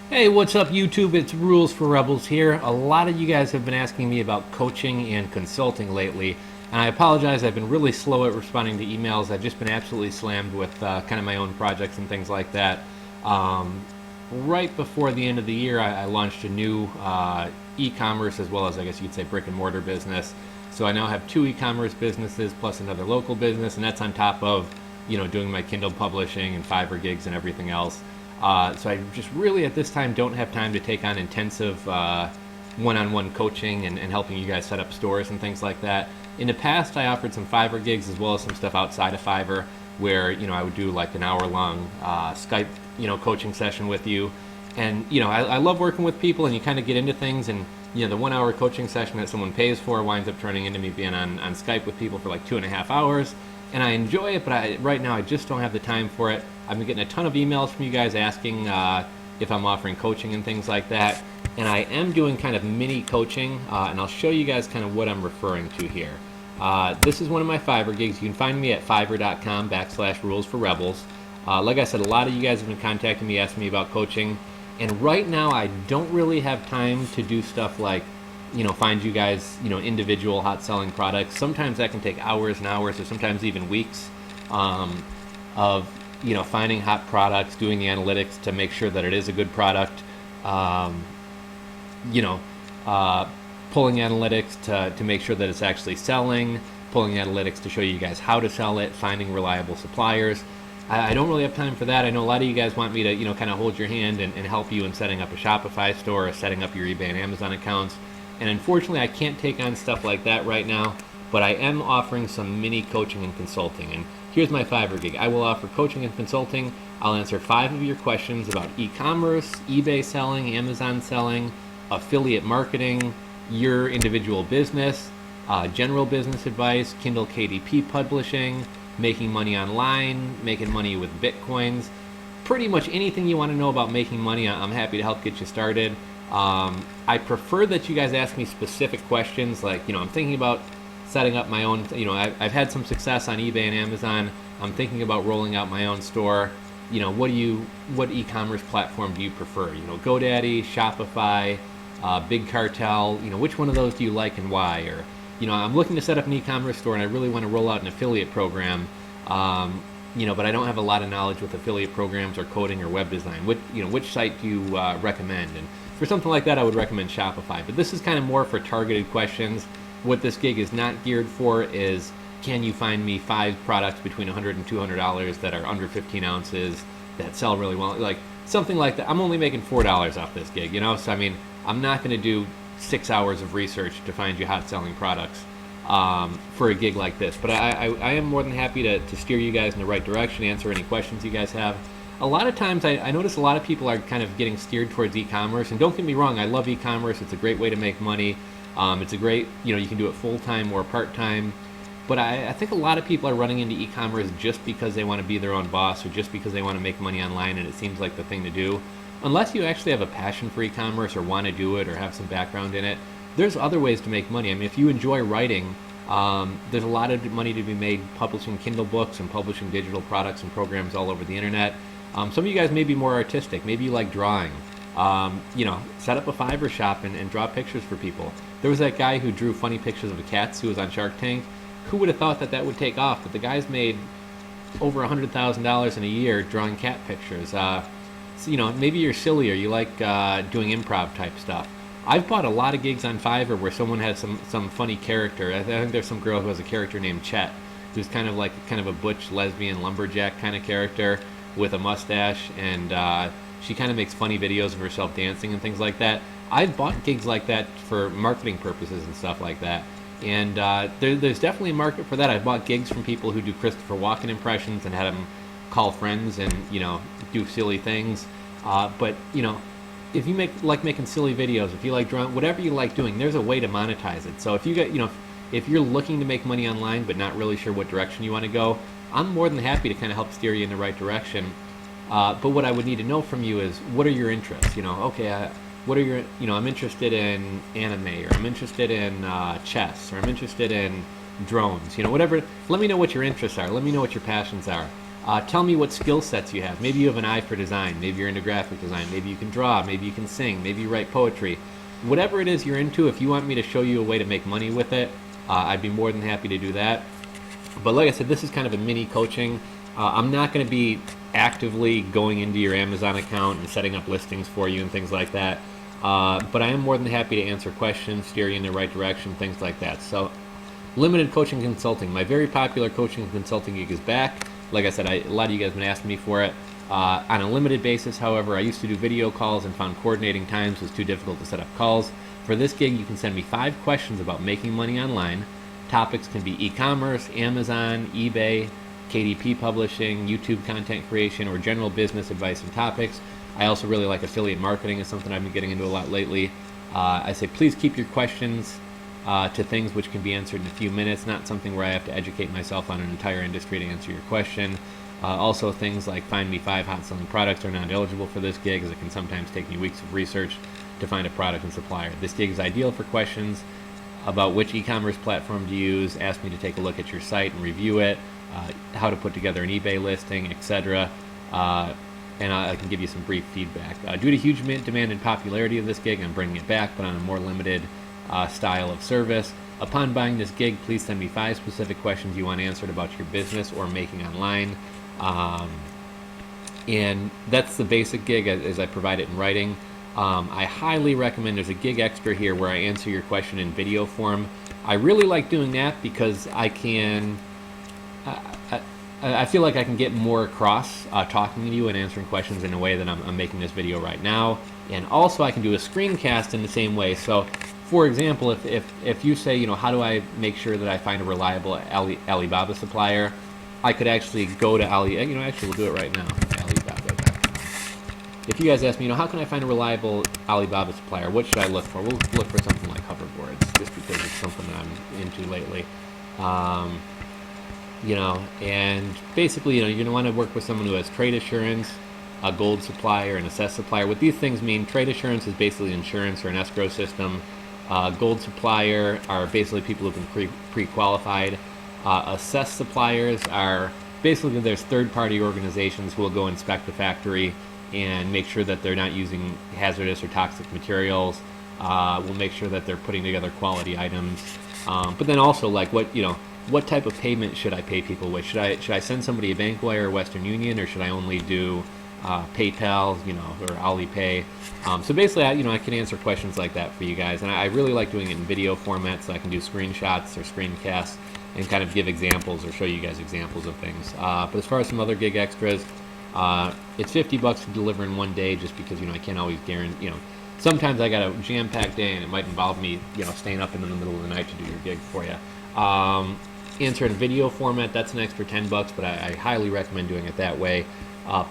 Hey, what's up, YouTube? It's Rules for Rebels here. A lot of you guys have been asking me about coaching and consulting lately, and I apologize. I've been really slow at responding to emails. I've just been absolutely slammed with kind of my own projects and things like that. Um, right before the end of the year, I launched a new e-commerce as well as, I guess you could say, brick and mortar business. So I now have two e-commerce businesses plus another local business, and that's on top of doing my Kindle publishing and Fiverr gigs and everything else. So I just really at this time don't have time to take on intensive one-on-one coaching and helping you guys set up stores and things like that. In the past, I offered some Fiverr gigs as well as some stuff outside of Fiverr, where I would do like an hour-long Skype coaching session with you, and I love working with people, and you kind of get into things, and the 1 hour coaching session that someone pays for winds up turning into me being on Skype with people for like 2.5 hours, and I enjoy it, but right now I just don't have the time for it. I've been getting a ton of emails from you guys asking if I'm offering coaching and things like that, and I am doing kind of mini coaching, and I'll show you guys kind of what I'm referring to here. This is one of my Fiverr gigs. You can find me at fiverr.com/rules for rebels. Like I said, a lot of you guys have been contacting me, asking me about coaching, and right now I don't really have time to do stuff like find you guys individual hot selling products. Sometimes that can take hours and hours, or sometimes even weeks of finding hot products, doing the analytics to make sure that it is a good product, um, you know pulling analytics to make sure that it's actually selling, pulling analytics to show you guys how to sell it, finding reliable suppliers. I don't really have time for that. I know a lot of you guys want me to kind of hold your hand and help you in setting up a Shopify store or setting up your eBay and Amazon accounts, and unfortunately I can't take on stuff like that right now, but I am offering some mini coaching and consulting. And here's my Fiverr gig. I will offer coaching and consulting. I'll answer 5 of your questions about e-commerce, eBay selling, Amazon selling, affiliate marketing, your individual business, general business advice, Kindle KDP publishing, making money online, making money with Bitcoins. Pretty much anything you want to know about making money, I'm happy to help get you started. I prefer that you guys ask me specific questions, like, I'm thinking about setting up my own, I've had some success on eBay and Amazon. I'm thinking about rolling out my own store. What e-commerce platform do you prefer? GoDaddy, Shopify, Big Cartel, which one of those do you like and why? Or, I'm looking to set up an e-commerce store and I really want to roll out an affiliate program. But I don't have a lot of knowledge with affiliate programs or coding or web design. Which site do you recommend? And for something like that, I would recommend Shopify. But this is kind of more for targeted questions. What this gig is not geared for is, can you find me 5 products between $100 and $200 that are under 15 ounces that sell really well? Like something like that. I'm only making $4 off this gig, So I mean, I'm not going to do 6 hours of research to find you hot selling products for a gig like this. But I am more than happy to steer you guys in the right direction, answer any questions you guys have. A lot of times I notice a lot of people are kind of getting steered towards e-commerce, and don't get me wrong, I love e-commerce. It's a great way to make money. It's a great, you can do it full-time or part-time. But I think a lot of people are running into e-commerce just because they want to be their own boss, or just because they want to make money online and it seems like the thing to do. Unless you actually have a passion for e-commerce or want to do it or have some background in it, there's other ways to make money. I mean, if you enjoy writing, there's a lot of money to be made publishing Kindle books and publishing digital products and programs all over the internet. Some of you guys may be more artistic. Maybe you like drawing. Set up a Fiverr shop and draw pictures for people. There was that guy who drew funny pictures of the cats who was on Shark Tank. Who would have thought that would take off? But the guy's made over $100,000 in a year drawing cat pictures. Maybe you're silly or you like doing improv type stuff. I've bought a lot of gigs on Fiverr where someone had some funny character. I think there's some girl who has a character named Chet, who's kind of a butch lesbian lumberjack kind of character with a mustache, and she kind of makes funny videos of herself dancing and things like that. I've bought gigs like that for marketing purposes and stuff like that. And there's definitely a market for that. I've bought gigs from people who do Christopher Walken impressions and had them call friends and do silly things. But if you like making silly videos, if you like drawing, whatever you like doing, there's a way to monetize it. So if if you're looking to make money online but not really sure what direction you want to go, I'm more than happy to kind of help steer you in the right direction. But what I would need to know from you is, what are your interests? What are your, I'm interested in anime, or I'm interested in chess, or I'm interested in drones, whatever. Let me know what your interests are. Let me know what your passions are. Tell me what skill sets you have. Maybe you have an eye for design. Maybe you're into graphic design. Maybe you can draw. Maybe you can sing. Maybe you write poetry. Whatever it is you're into, if you want me to show you a way to make money with it, I'd be more than happy to do that. But like I said, this is kind of a mini coaching. I'm not going to be actively going into your Amazon account and setting up listings for you and things like that. But I am more than happy to answer questions, steer you in the right direction, things like that. So, limited coaching consulting. My very popular coaching and consulting gig is back. Like I said, a lot of you guys have been asking me for it. On a limited basis, however, I used to do video calls and found coordinating times was too difficult to set up calls. For this gig, you can send me 5 questions about making money online. Topics can be e-commerce, Amazon, eBay, KDP publishing, YouTube content creation, or general business advice and topics. I also really like affiliate marketing. Is something I've been getting into a lot lately. I say please keep your questions to things which can be answered in a few minutes, not something where I have to educate myself on an entire industry to answer your question. Also, things like find me 5 hot selling products are not eligible for this gig, as it can sometimes take me weeks of research to find a product and supplier. This gig is ideal for questions about which e-commerce platform to use, ask me to take a look at your site and review it, how to put together an eBay listing, etc. And I can give you some brief feedback. Due to huge demand and popularity of this gig, I'm bringing it back, but on a more limited style of service. Upon buying this gig, please send me 5 specific questions you want answered about your business or making online. And that's the basic gig as I provide it in writing. I highly recommend, there's a gig extra here where I answer your question in video form. I really like doing that because I can, I feel like I can get more across talking to you and answering questions in a way that I'm making this video right now. And also I can do a screencast in the same way. So for example, if you say, how do I make sure that I find a reliable Alibaba supplier, I could actually go to actually we'll do it right now, Alibaba. If you guys ask me, how can I find a reliable Alibaba supplier? What should I look for? We'll look for something like hoverboards, just because it's something that I'm into lately. And basically, you're going to want to work with someone who has trade assurance, a gold supplier, an assess supplier. What these things mean, trade assurance is basically insurance or an escrow system. Gold supplier are basically people who've been pre-qualified. Assess suppliers are basically, there's third-party organizations who will go inspect the factory and make sure that they're not using hazardous or toxic materials. We'll make sure that they're putting together quality items. But then also, like, what type of payment should I pay people with? Should I send somebody a bank wire or Western Union, or should I only do PayPal, or Alipay? So basically, I can answer questions like that for you guys, and I really like doing it in video format, so I can do screenshots or screencasts and kind of give examples or show you guys examples of things. But as far as some other gig extras, it's $50 to deliver in one day, just because I can't always guarantee. Sometimes I got a jam-packed day, and it might involve me, staying up in the middle of the night to do your gig for you. Answer in video format, that's an extra $10, but I highly recommend doing it that way.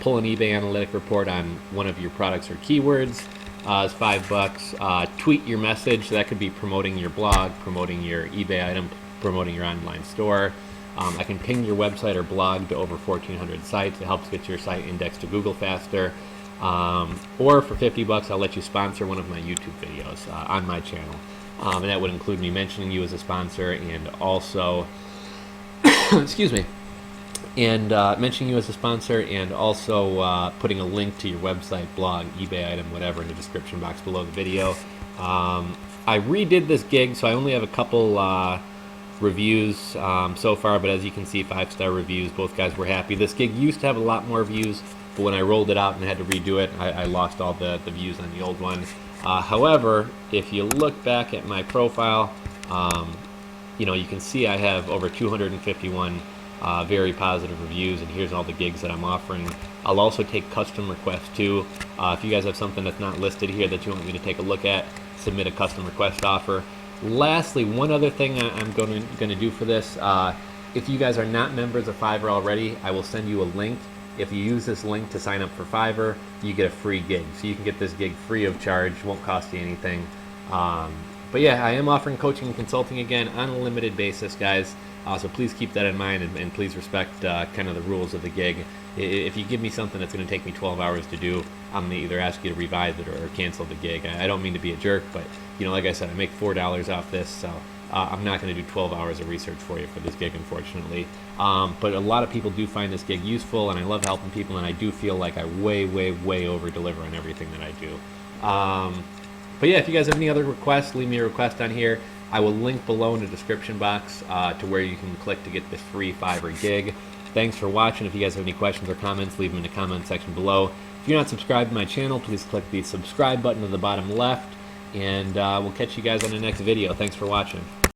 Pull an eBay analytic report on one of your products or keywords is $5. Tweet your message, so that could be promoting your blog, promoting your eBay item, promoting your online store. I can ping your website or blog to over 1,400 sites. It helps get your site indexed to Google faster. Or for $50, I'll let you sponsor one of my YouTube videos on my channel. And that would include me mentioning you as a sponsor, and also, excuse me, and mentioning you as a sponsor, and also putting a link to your website, blog, eBay item, whatever, in the description box below the video. I redid this gig, so I only have a couple reviews so far, but as you can see, 5-star reviews. Both guys were happy. This gig used to have a lot more views, but when I rolled it out and had to redo it, I lost all the views on the old one. However, if you look back at my profile, you can see I have over 251 very positive reviews, and here's all the gigs that I'm offering. I'll also take custom requests too. If you guys have something that's not listed here that you want me to take a look at, submit a custom request offer. Lastly, one other thing I'm going to do for this, if you guys are not members of Fiverr already, I will send you a link. If you use this link to sign up for Fiverr, you get a free gig. So you can get this gig free of charge, won't cost you anything. But yeah, I am offering coaching and consulting again on a limited basis, guys. So please keep that in mind, and please respect kind of the rules of the gig. If you give me something that's going to take me 12 hours to do, I'm going to either ask you to revise it or cancel the gig. I don't mean to be a jerk, but like I said, I make $4 off this, so I'm not going to do 12 hours of research for you for this gig, unfortunately. But a lot of people do find this gig useful, and I love helping people, and I do feel like I way over deliver on everything that I do. But yeah, if you guys have any other requests, leave me a request on here. I will link below in the description box to where you can click to get this free Fiverr gig. Thanks for watching. If you guys have any questions or comments, leave them in the comment section below. If you're not subscribed to my channel, please click the subscribe button at the bottom left, and we'll catch you guys on the next video. Thanks for watching.